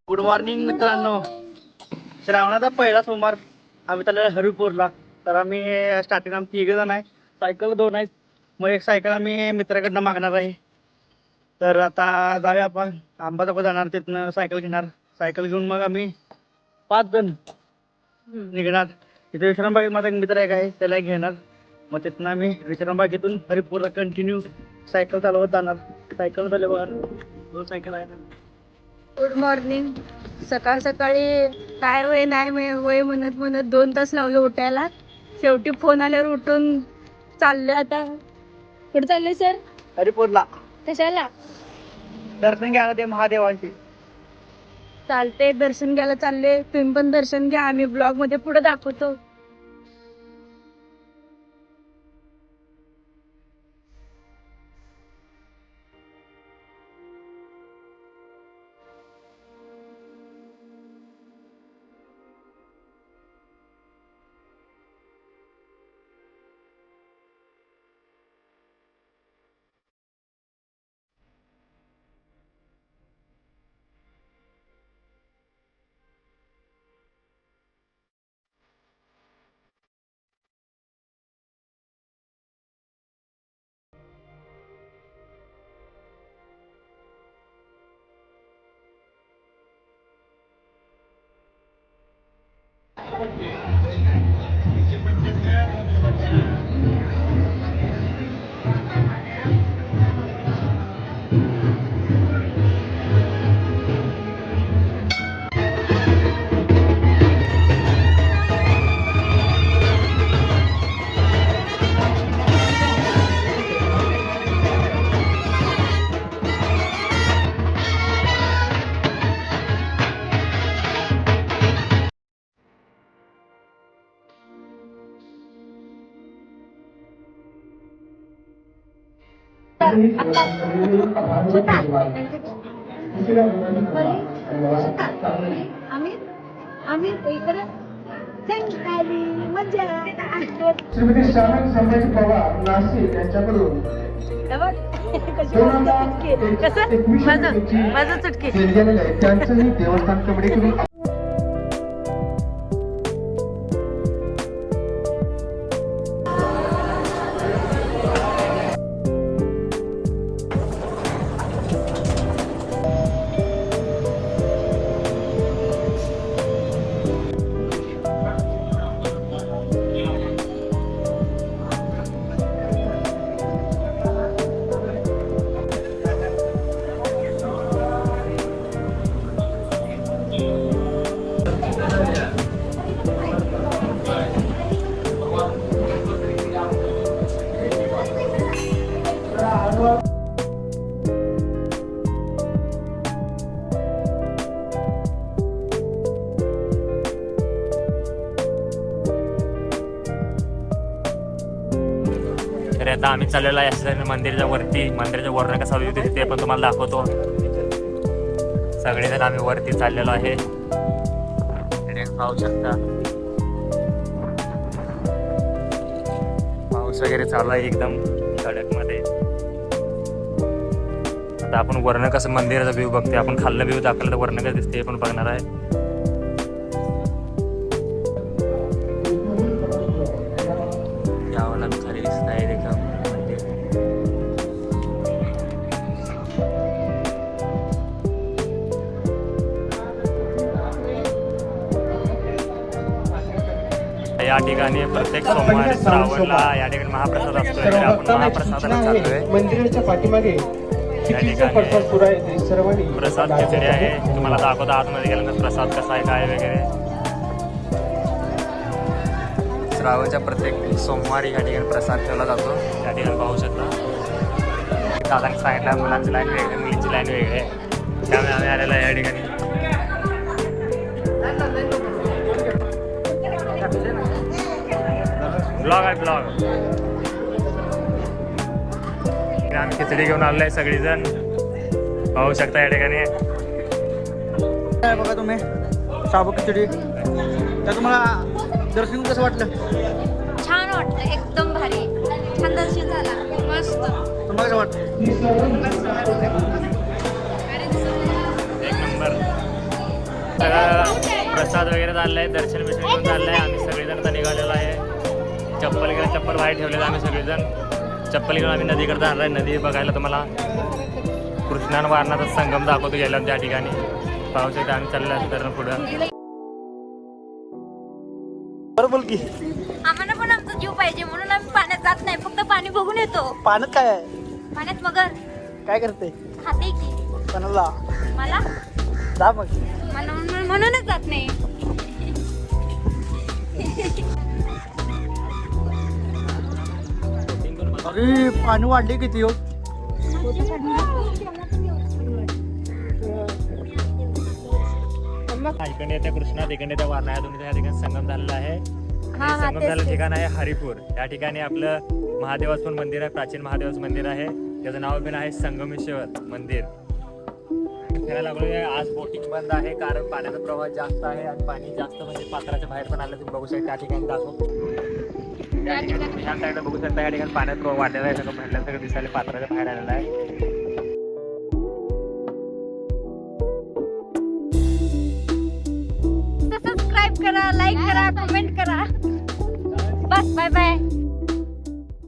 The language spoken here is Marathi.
गुड मॉर्निंग मित्रांनो. श्रावणाचा पहिला सोमवार. आम्ही चाललो हरिपूरला. तर आम्ही स्टार्टिंग आम्ही 3 जण आहे. सायकल 2 आहेत. मग एक सायकल आम्ही मित्राकडनं मागणार आहे. तर आता जाऊया आपण आंबाजोगाई जाणार, तिथनं सायकल घेणार. सायकल घेऊन मग आम्ही 5 जण निघणार. तिथे विश्रामबागेत माझा एक मित्र आहे, त्याला घेणार. मग तिथनं आम्ही विश्रामबागेतून हरिपूरला कंटिन्यू सायकल चालवत जाणार. सायकल चालू बघा, 2 सायकल आहे. Good morning. सकाळ सकाळी काय वय नाही वय म्हणत म्हणत 2 तास लावले उठायला. शेवटी फोन आल्यावर उठून चालले. आता कुठे चालले सर? हरिपूरला कशाला? दर्शन घ्यायला ते महादेवांचे. चालते, दर्शन घ्यायला चालले. तुम्ही पण दर्शन घ्या, आम्ही ब्लॉग मध्ये पुढे दाखवतो. श्रीमती श्रावण संभाजी पवार नाशिक यांच्याकडून माझं चुटकी त्यांचंही देवस्थान कमिटीकडून तर आता आम्ही चाललेलो आहे मंदिराच्या वरती. मंदिराच्या वरनं कसा व्ह्यू दिसते ते पण तुम्हाला दाखवतो. सगळेजण आम्ही वरती चाललेलो आहे. पाहू शकता पाऊस वगैरे चालू आहे एकदम कडक मध्ये. आता आपण वरनं कसं मंदिराचा व्ह्यू बघते, आपण खाल्लं व्ह्यू दाखवलं तर वरनं कसं दिसते पण बघणार आहे. यावं खाली दिसत आहे एकदम मंदिर. या ठिकाणी प्रत्येक सोमवारी श्रावणला या ठिकाणी महाप्रसाद असतोय. तर आपण महाप्रसादाला चाललोय. मंदिराच्या पाठीमागे या ठिकाणी प्रसाद खिचडी आहे. तुम्हाला दाखवतो आतमध्ये गेल्यानंतर प्रसाद कसा आहे काय वगैरे. श्रावणच्या प्रत्येक सोमवारी या ठिकाणी प्रसाद ठेवला जातो. या ठिकाणी पाहू शकता. दादांनी सांगितलं मुलांची लाईन वेगळी, मुलींची लाईन वेगळी आहे. त्यामुळे आम्ही आलेलो आहे या ठिकाणी. ब्लॉग आहे ब्लॉग. आम्ही खिचडी घेऊन आलेलो आहे सगळीजण पाहू शकता या ठिकाणी. बघा तुम्ही शाबू खिचडी. तर तुम्हाला दर्शन कसं वाटलं? छान वाटलं, एकदम भारी, छान दर्शन झाला, मस्त. तुम्हाला कसं वाटतं? एक नंबर. सगळं प्रसाद वगैरे झालेला आहे, दर्शन बिर्शन घेऊन चाललं आहे. आम्ही सगळेजण आता निघालेलो आहे. चप्पल बाहेर ठेवलेलं आम्ही सगळेजण. चप्पल घेऊन आम्ही नदीकडे जाणार आहे. नदी बघायला तुम्हाला कृष्णा आणि वारणाचा संगम दाखवतो गेला त्या ठिकाणी. पाऊस येते आम्ही चाललो असं तर पुढं. बरं बोल की. आम्हाला पण आमचा जीव पाहिजे म्हणून आम्ही पाण्यात जात नाही, फक्त पाणी बघून येतो. पाण्यात काय आहे? पाण्यात मगर काय करते? खाते की. कोणाला? मला जा मग. म्हणूनच जात नाही. अरे पाणी वाढले किती हो. इकडे येत्या कृष्णा तिकडे येत्या वारणा या दोन्ही ठिकाणी संगम झालेला आहे. हा, आणि संगम तेच झालेलं ते. ठिकाण आहे हरिपूर. या ठिकाणी आपलं महादेवाचं पण मंदिर आहे, प्राचीन महादेवाचं मंदिर आहे. त्याचं नाव पण आहे संगमेश्वर मंदिर. फिरायला लागलो आहे. आज बोटिंग बंद आहे कारण पाण्याचा प्रवाह जास्त आहे आणि पाणी जास्त म्हणजे पात्राच्या बाहेर पण आलं. तुम्ही बघू शकता त्या ठिकाणी दाखव. या ठिकाणी तुम्ही ह्या साईडला बघू शकता. या ठिकाणी पाण्यात प्रवाह वाढलेला आहे. सगळं म्हटलं सगळं दिसायला पात्राच्या बाहेर आलेलं आहे. सबस्क्राईब करा, लाईक करा, कमेंट करा. बस बाय बाय.